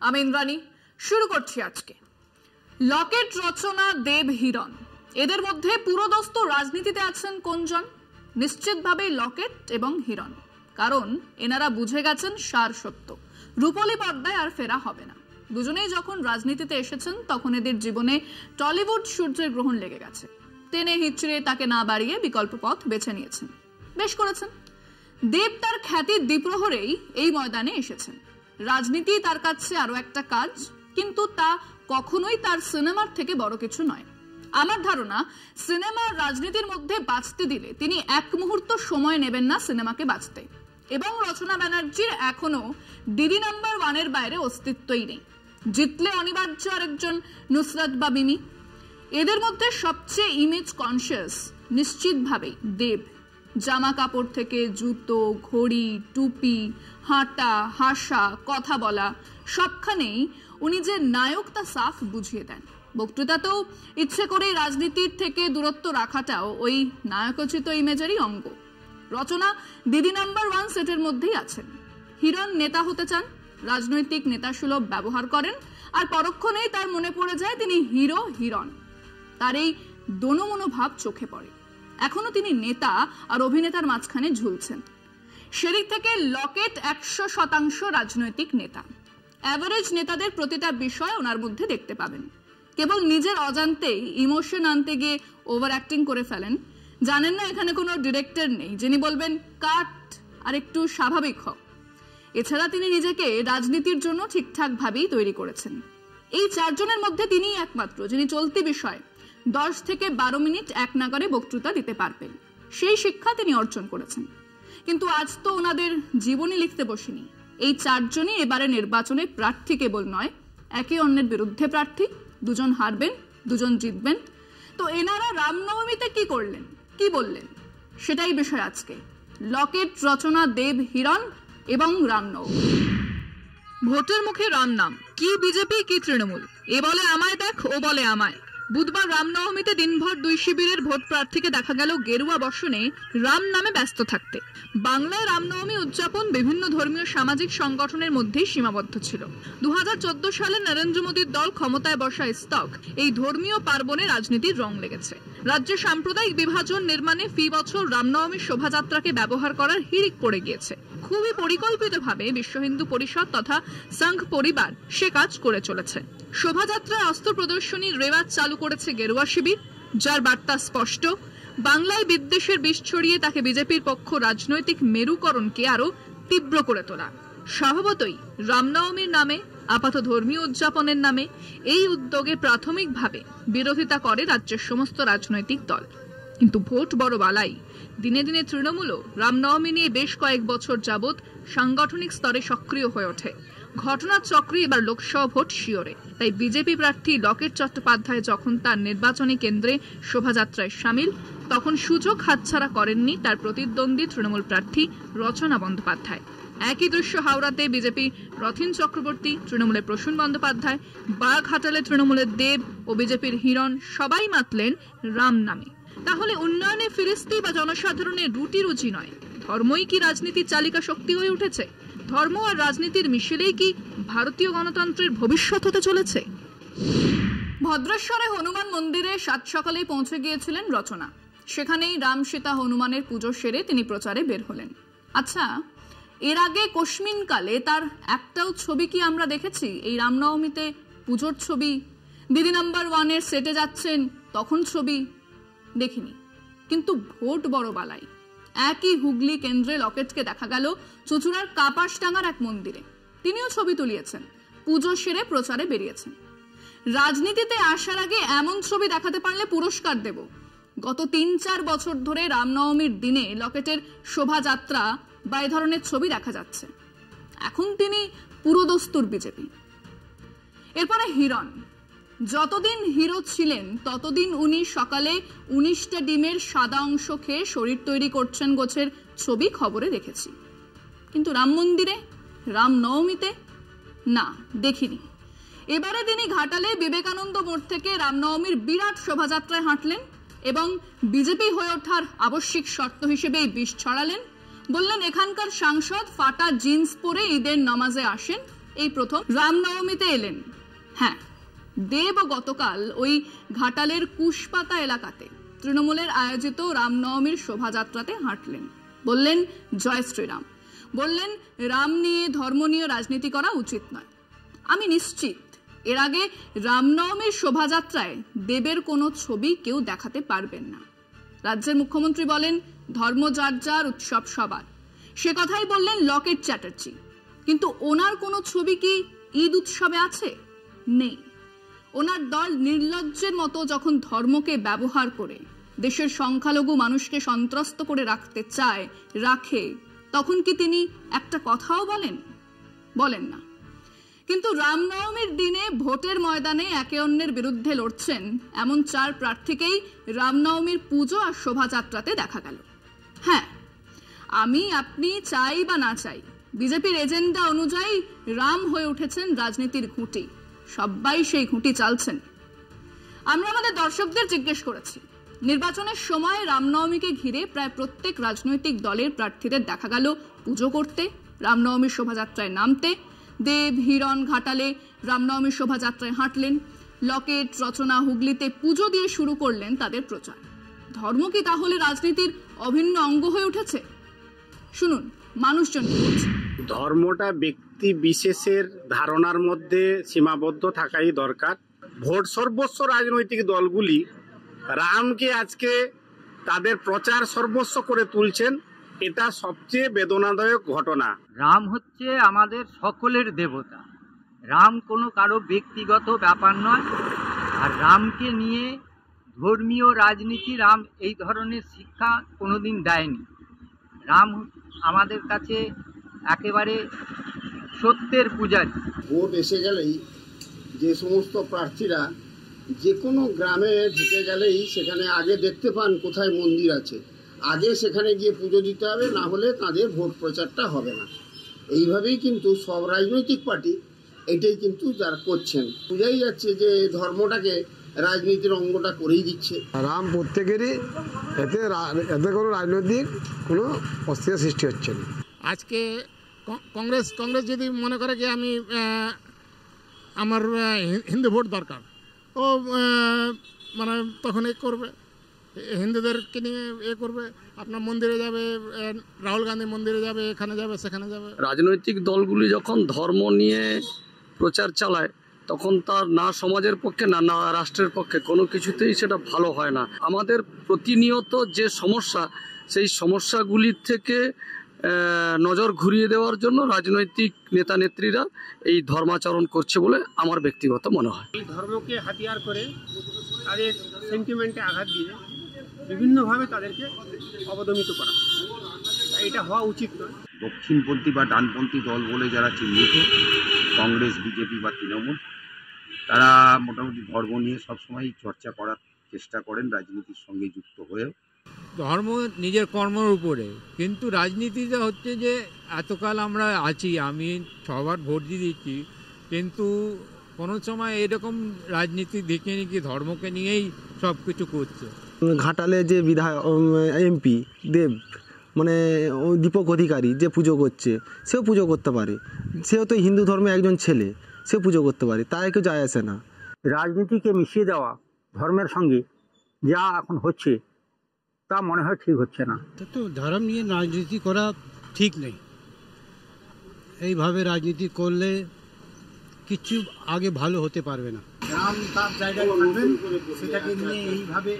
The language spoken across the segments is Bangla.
আমি ইন্দ্রাণী শুরু করছি আজকে। লকেট, রচনা, দেব, হিরণ এদের মধ্যে পুরোদস্ত রাজনীতিতে আছেন কোনজন? নিশ্চিতভাবে লকেট এবং হিরণ, কারণ এনারা বুঝে গেছেন সার সত্য, রূপলী পর্দায় আর ফেরা হবে না। দুজনেই যখন রাজনীতিতে এসেছেন তখন এদের জীবনে টলিউড সূর্যের গ্রহণ লেগে গেছে। টেনে হিচড়ে তাকে না বাড়িয়ে বিকল্প পথ বেছে নিয়েছেন, বেশ করেছেন। দেব তার খ্যাতির দ্বিপ্রহরেই এই ময়দানে এসেছেন। রাজনীতি তার কাছে আরো একটা কাজ, কিন্তু তা কখনোই তার সিনেমার থেকে বড় কিছু নয়। আমার ধারণা, সিনেমার রাজনীতির মধ্যে বাঁচতে দিলে তিনি এক মুহূর্ত সময় নেবেন না সিনেমাকে বাঁচতে। এবং রচনা ব্যানার্জির এখনো দিদি নাম্বার 1-এর বাইরে অস্তিত্বই নেই। জিতলে অনিবার্য আরেকজন নুসরাত বা মিমি। এদের মধ্যে সবচেয়ে ইমেজ কনসিয়াস নিশ্চিতভাবেই দেব। জামা কাপড় থেকে জুতো, ঘড়ি, টুপি, হাঁটা, হাসা, কথা বলা, সবখানেই উনি যে নায়ক তা সাফ বুঝিয়ে দেন। বক্তৃতাতেও ইচ্ছে করেই রাজনীতির থেকে দূরত্ব রাখাটাও ওই নায়কোচিত ইমেজেরই অঙ্গ। রচনা দিদি নাম্বার 1 সেটের মধ্যেই আছেন। হিরণ নেতা হতে চান, রাজনৈতিক নেতা সুলভ ব্যবহার করেন, আর পরক্ষণেই তার মনে পড়ে যায় তিনি হিরো হিরণ। তার এই দোনো ভাব চোখে পড়ে। এখনো তিনি নেতা আর অভিনেতার মাঝখানে ঝুলছেন। সেদিক থেকে লকেট 100% রাজনৈতিক নেতা। অ্যাভারেজ নেতাদের প্রতিটা বিষয় ওনার মধ্যে দেখতে পাবেন। কেবল নিজের অজান্তেই ইমোশন আনতে গিয়ে ওভার অ্যাক্টিং করে ফেলেন। জানেন না এখানে কোনো ডিরেক্টর নেই যিনি বলবেন কাট আর একটু স্বাভাবিক হও। এছাড়া তিনি নিজেকে রাজনীতির জন্য ঠিকঠাক ভাবেই তৈরি করেছেন। এই 4 জনের মধ্যে তিনিই একমাত্র যিনি চলতি বিষয় 10 থেকে 12 মিনিট এক নাগারে বক্তৃতা দিতে পারবেন। সেই শিক্ষা তিনি অর্জন করেছেন। কিন্তু আজ তো ওনাদের জীবনী লিখতে বসিনি। এই 4 জনই এবারে নির্বাচনে প্রার্থী কেবল নয়, একে অন্যের বিরুদ্ধে প্রার্থী। দুজন হারবেন, দুজন জিতবেন। তো এনারা রামনবমীতে কি করলেন, কি বললেন, সেটাই বিষয় আজকে। লকেট, রচনা, দেব, হিরণ এবং রামনবমী। ভোটের মুখে রাম নাম, কি বিজেপি কি তৃণমূল, এ বলে আমায় দেখ, ও বলে আমায়। বুধবার রামনবমীতে দিনভর 2 শিবিরের ভোট প্রার্থীকে দেখা গেল গেরুয়া বসনে রাম নামে ব্যস্ত থাকতে। বাংলায় রামনবমী উদযাপন বিভিন্ন ধর্মীয় সামাজিক সংগঠনের মধ্যেই সীমাবদ্ধ ছিল। 2014 সালে নরেন্দ্র মোদীর দল ক্ষমতায় বসা স্তক এই ধর্মীয় পার্বণে রাজনীতির রং লেগেছে। রাজ্যে সাম্প্রদায়িক বিভাজন নির্মাণে ফি বছর রামনবমীর শোভাযাত্রাকে ব্যবহার করার হিড়িক পড়ে গিয়েছে। খুবই পরিকল্পিতভাবে বিশ্ব হিন্দু পরিষদ তথা সংঘ পরিবার সে কাজ করে চলেছে। শোভাযাত্রায় অস্ত্র প্রদর্শনীর রেওয়াজ চালু করেছে গেরুয়া শিবির, যার বার্তা স্পষ্ট, বাংলায় বিদ্বেষের বিষ ছড়িয়ে তাকে বিজেপির পক্ষ রাজনৈতিক মেরুকরণকে আরো তীব্র করে তোলা। স্বভাবতই রামনবমীর নামে, আপাত ধর্মীয় উদযাপনের নামে এই উদ্যোগে প্রাথমিকভাবে বিরোধিতা করে রাজ্যের সমস্ত রাজনৈতিক দল। কিন্তু ভোট বড় বালাই। দিনে দিনে তৃণমূলও রামনবমী নিয়ে বেশ কয়েক বছর যাবৎ সাংগঠনিক স্তরে সক্রিয় হয়ে ওঠে। ঘটনার চক্রে এবার লোকসভা ভোট শিওরে। তাই বিজেপি প্রার্থী লকেট চট্টোপাধ্যায় যখন তার নির্বাচনী কেন্দ্রে শোভাযাত্রায় সামিল, তখন সুযোগ হাতছাড়া করেননি তার প্রতিদ্বন্দ্বী তৃণমূল প্রার্থী রচনা বন্দ্যোপাধ্যায়। একই দৃশ্য হাওড়াতে বিজেপি রথীন চক্রবর্তী, তৃণমূলের প্রসূন বন্দ্যোপাধ্যায়, বাঘাটালে তৃণমূলের দেব ও বিজেপির হিরণ সবাই মাতলেন রাম নামে। তাহলে উন্নয়নে ফিরিস্তি বা জনসাধারণের রুটি রুচি নয়, ধর্মই কি রাজনীতির চালিকা শক্তি হয়ে উঠেছে? ধর্ম আর রাজনীতির মিশেলেই কি ভারতীয় গণতন্ত্রের ভবিষ্যৎ হতে চলেছে? ভদ্রেশ্বরে হনুমান মন্দিরে সাত সকালেই পৌঁছে গিয়েছিলেন রচনা। সেখানেই রাম সীতা হনুমানের পুজো সেরে তিনি প্রচারে বের হলেন। আচ্ছা, এর আগে কোশমিনকালে তার একটাও ছবি কি আমরা দেখেছি? এই রামনবমীতে পুজোর ছবি, দিদি নাম্বার 1-এর সেটে যাচ্ছেন তখন ছবি দেখিনি। কিন্তু ভোট বড় বালাই। একই হুগলি কেন্দ্রে লকেটকে দেখা গেল চুচুড়ার কাপাসডাঙ্গার এক মন্দিরে। তিনিও ছবি তুলিয়েছেন, পুজো সেরে প্রচারে বেরিয়েছেন। রাজনীতিতে আসার আগে এমন ছবি দেখাতে পারলে পুরস্কার দেব। গত 3-4 বছর ধরে রামনবমীর দিনে লকেটের শোভাযাত্রা বা এ ধরনের ছবি দেখা যাচ্ছে। এখন তিনি পুরোদস্তুর বিজেপি। এরপরে হিরণ। যতদিন হিরো ছিলেন ততদিন উনি সকালে 19টা ডিমের সাদা অংশ খেয়ে শরীর তৈরি করছেন গোছের ছবি খবরে দেখেছি। কিন্তু রাম মন্দিরে, রামনবমীতে না, দেখিনি। এবারে তিনি ঘাটালে বিবেকানন্দ মোড় থেকে রামনবমীর বিরাট শোভাযাত্রায় হাঁটলেন এবং বিজেপি হয়ে ওঠার আবশ্যিক শর্ত হিসেবে বিষ ছড়ালেন। বললেন এখানকার সাংসদ ফাটা জিন্স পরে ঈদের নামাজে আসেন, এই প্রথম রামনবমীতে এলেন। হ্যাঁ, দেব গতকাল ওই ঘাটালের কুশপাতা এলাকাতে তৃণমূলের আয়োজিত রামনবমীর শোভাযাত্রাতে হাঁটলেন, বললেন জয় শ্রীরাম, বললেন রাম নিয়ে ধর্ম নিয়ে রাজনীতি করা উচিত নয়। আমি নিশ্চিত এর আগে রামনবমীর শোভাযাত্রায় দেবের কোনো ছবি কেউ দেখাতে পারবেন না। রাজ্যের মুখ্যমন্ত্রী বলেন ধর্ম যার যার, উৎসব সবার, সে কথাই বললেন লকেট চ্যাটার্জি। কিন্তু ওনার কোনো ছবি কি ঈদ উৎসবে আছে? নেই। ওনার দল নির্লজ্জের মতো যখন ধর্মকে ব্যবহার করে দেশের সংখ্যালঘু মানুষকে সন্ত্রস্ত করে রাখতে চায়, রাখে, তখন কি তিনি একটা কথাও বলেন না। কিন্তু রামনবমীর দিনে ভোটের ময়দানে একে অন্যের বিরুদ্ধে লড়ছেন এমন 4 প্রার্থীকেই রামনবমীর পুজো আর শোভাযাত্রাতে দেখা গেল। হ্যাঁ, আমি আপনি চাই বা না চাই, বিজেপির এজেন্ডা অনুযায়ী রাম হয়ে উঠেছেন রাজনীতির খুঁটি। সবাই সেই খুঁটি চালছেন। আমরা আমাদের দর্শকদের জিজ্ঞেস করেছি, নির্বাচনের সময় রামনবমীকে ঘিরে প্রায় প্রত্যেক রাজনৈতিক দলের প্রার্থীদের দেখা গেল পুজো করতে, রামনবমীর শোভাযাত্রায় নামতে। দেব, হিরণ ঘাটালে রামনবমীর শোভাযাত্রায় হাঁটলেন। লকেট, রচনা হুগলিতে পুজো দিয়ে শুরু করলেন তাদের প্রচার। ধর্ম কি তাহলে রাজনীতির অভিন্ন অঙ্গ হয়ে উঠেছে? শুনুন মানুষজন কি বলছে। ধর্মটা ব্যক্তি বিশেষের ধারণার মধ্যে সীমাবদ্ধ থাকাই দরকার। ভোট সর্বস্ব রাজনৈতিক দলগুলি রামকে আজকে তাদের প্রচার সর্বস্ব করে তুলছেন, এটা সবচেয়ে বেদনাদায়ক ঘটনা। রাম হচ্ছে আমাদের সকলের দেবতা। রাম কোনো কারো ব্যক্তিগত ব্যাপার নয়। আর রামকে নিয়ে ধর্মীয় রাজনীতি রাম এই ধরনের শিক্ষা কোনোদিন দেয়নি। রাম আমাদের কাছে একেবারে সত্যের পূজারী। ভোট এসে গেলেই যে সমস্ত প্রার্থীরা যে কোনো গ্রামে ঢুকে গেলেই সেখানে আগে দেখতে পান কোথায় মন্দির আছে, আগে সেখানে গিয়ে পুজো দিতে হবে, না হলে তাদের ভোট প্রচারটা হবে না। এইভাবেই কিন্তু সব রাজনৈতিক পার্টি এটাই কিন্তু যারা করছেন, বোঝাই যাচ্ছে যে ধর্মটাকে রাজনীতির অঙ্গটা করেই দিচ্ছে। রাম প্রত্যেকেরই, এতে কোনো রাজনৈতিক কোনো অস্থির সৃষ্টি হচ্ছে না। আজকে কংগ্রেস যদি মনে করে যে আমি আমার হিন্দু ভোট দরকার, ও মানে তখন করবে, হিন্দুদেরকে নিয়ে করবে, আপনার মন্দিরে যাবে, রাহুল গান্ধী মন্দিরে যাবে, এখানে যাবে, সেখানে যাবে। রাজনৈতিক দলগুলি যখন ধর্ম নিয়ে প্রচার চালায় তখন তার না সমাজের পক্ষে না রাষ্ট্রের পক্ষে কোনো কিছুতেই সেটা ভালো হয় না। আমাদের প্রতিনিয়ত যে সমস্যা, সেই সমস্যাগুলির থেকে নজর ঘুরিয়ে দেওয়ার জন্য রাজনৈতিক নেতা নেত্রীরা এই ধর্মাচরণ করছে বলে আমার ব্যক্তিগত মনে হয়। এই ধর্মকে হাতিয়ার করে তাদের সেন্টিমেন্টে আঘাত দিয়ে বিভিন্নভাবে তাদেরকে অবদমিত করা, এটা হওয়া উচিত নয়। দক্ষিণপন্থী বা ডানপন্থী দল বলে যারা চিহ্নিত, কংগ্রেস, বিজেপি বা তৃণমূল, তারা মোটামুটি ধর্ম নিয়ে সবসময় চর্চা করার চেষ্টা করেন রাজনীতির সঙ্গে যুক্ত হয়েও। ধর্ম নিজের কর্মের উপরে, কিন্তু রাজনীতিতে হচ্ছে যে এতকাল আমরা আছি, আমি 6 বার ভোট দিয়ে দিচ্ছি, কিন্তু কোনো সময় এরকম রাজনীতি দেখিনি কি ধর্মকে নিয়েই সব কিছু করছে। ঘাটালে যে বিধায়ক এমপি দেব, মানে দীপক অধিকারী যে পুজো করছে, সেও পুজো করতে পারে, সেও তো হিন্দু ধর্মের একজন ছেলে, সে পুজো করতে পারে, তাই কেউ যায় আসে না। রাজনীতিকে মিশিয়ে দেওয়া ধর্মের সঙ্গে যা এখন হচ্ছে তা মনে হয় ঠিক হচ্ছে না। তো ধর্ম নিয়ে রাজনীতি করা ঠিক নেই। এইভাবে রাজনীতি করলে কিছু আগে ভালো হতে পারবে না। রাম তার জায়গায় থাকবেন, সেটাকে নিয়ে এইভাবে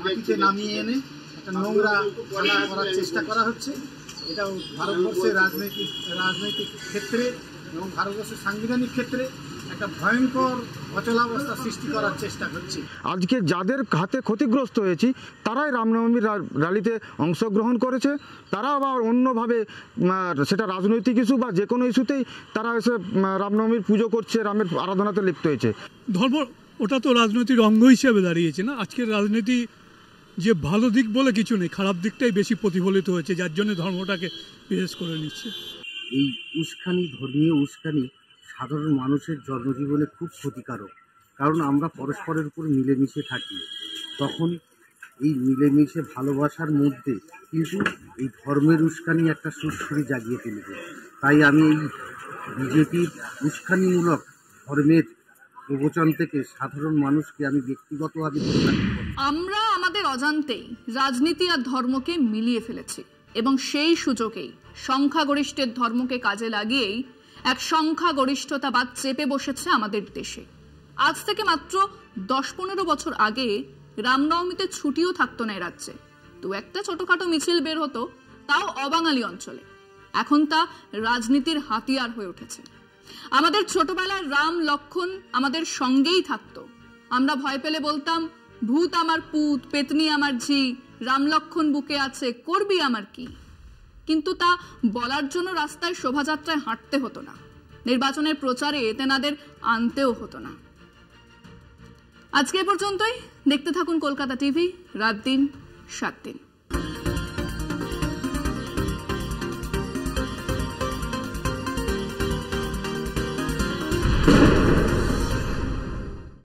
মাটিতে নামিয়ে এনে একটা নোংরা খেলা করার চেষ্টা করা হচ্ছে। এটা ভারতবর্ষের রাজনৈতিক ক্ষেত্রে এবং ভারতবর্ষের সাংবিধানিক ক্ষেত্রে একটা ভয়ঙ্কর অচলাবস্থা সৃষ্টি করার চেষ্টা করছে। আজকে যাদের হাতে ক্ষতিগ্রস্ত হয়েছি তারাই রামনবমীর র্যালিতে অংশগ্রহণ করেছে। তারা আবার অন্যভাবে, সেটা রাজনৈতিক ইস্যু বা যে কোনো ইস্যুতেই তারা এসে রামনবমীর পুজো করছে, রামের আরাধনাতে লিপ্ত হয়েছে। ধর্ম ওটা তো রাজনৈতিক অঙ্গ হিসেবে দাঁড়িয়েছে না। আজকের রাজনীতি যে ভালো দিক বলে কিছু নেই, খারাপ দিকটাই বেশি প্রতিফলিত হয়েছে, যার জন্য ধর্মটাকে বিশেষ করে নিচ্ছে। এই উস্কানি, ধর্মীয় উস্কানি সাধারণ মানুষের জনজীবনে খুব ক্ষতিকারক। কারণ আমরা পরস্পরের উপর মিলেমিশে থাকি, তখন এই মিলেমিশে ভালোবাসার মধ্যে কিন্তু এই ধর্মের উস্কানি একটা সুরসুরি জাগিয়ে তুলবে। তাই আমি এই বিজেপির উস্কানিমূলক ধর্মের প্রবচন থেকে সাধারণ মানুষকে আমি ব্যক্তিগতভাবে আমরা আমাদের অজান্তেই রাজনীতি আর ধর্মকে মিলিয়ে ফেলেছি এবং সেই সুযোগেই সংখ্যাগরিষ্ঠের ধর্মকে কাজে লাগিয়েই এক সংখ্যাগরিষ্ঠতাবাদ চেপে বসেছে আমাদের দেশে। আজ থেকে মাত্র 10-15 বছর আগে রামনবমীতে ছুটিও থাকতো না রাজ্যে, তো একটা ছোটখাটো মিছিল বের হতো, তাও অবাঙালি অঞ্চলে। এখন তা রাজনীতির হাতিয়ার হয়ে উঠেছে। আমাদের ছোটবেলার রাম লক্ষণ আমাদের সঙ্গেই থাকতো। আমরা ভয় পেলে বলতাম, ভূত আমার পুত, পেতনি আমার ঝি, রাম লক্ষণ বুকে আছে, করবি আমার কি। কিন্তু তা বলার জন্য রাস্তায় শোভাযাত্রায় হাঁটতে হতো না, নির্বাচনের প্রচারে তেনাদের আনতেও হতো না। আজকে পর্যন্তই। দেখতে থাকুন কলকাতা টিভি, রাত দিন 7 দিন।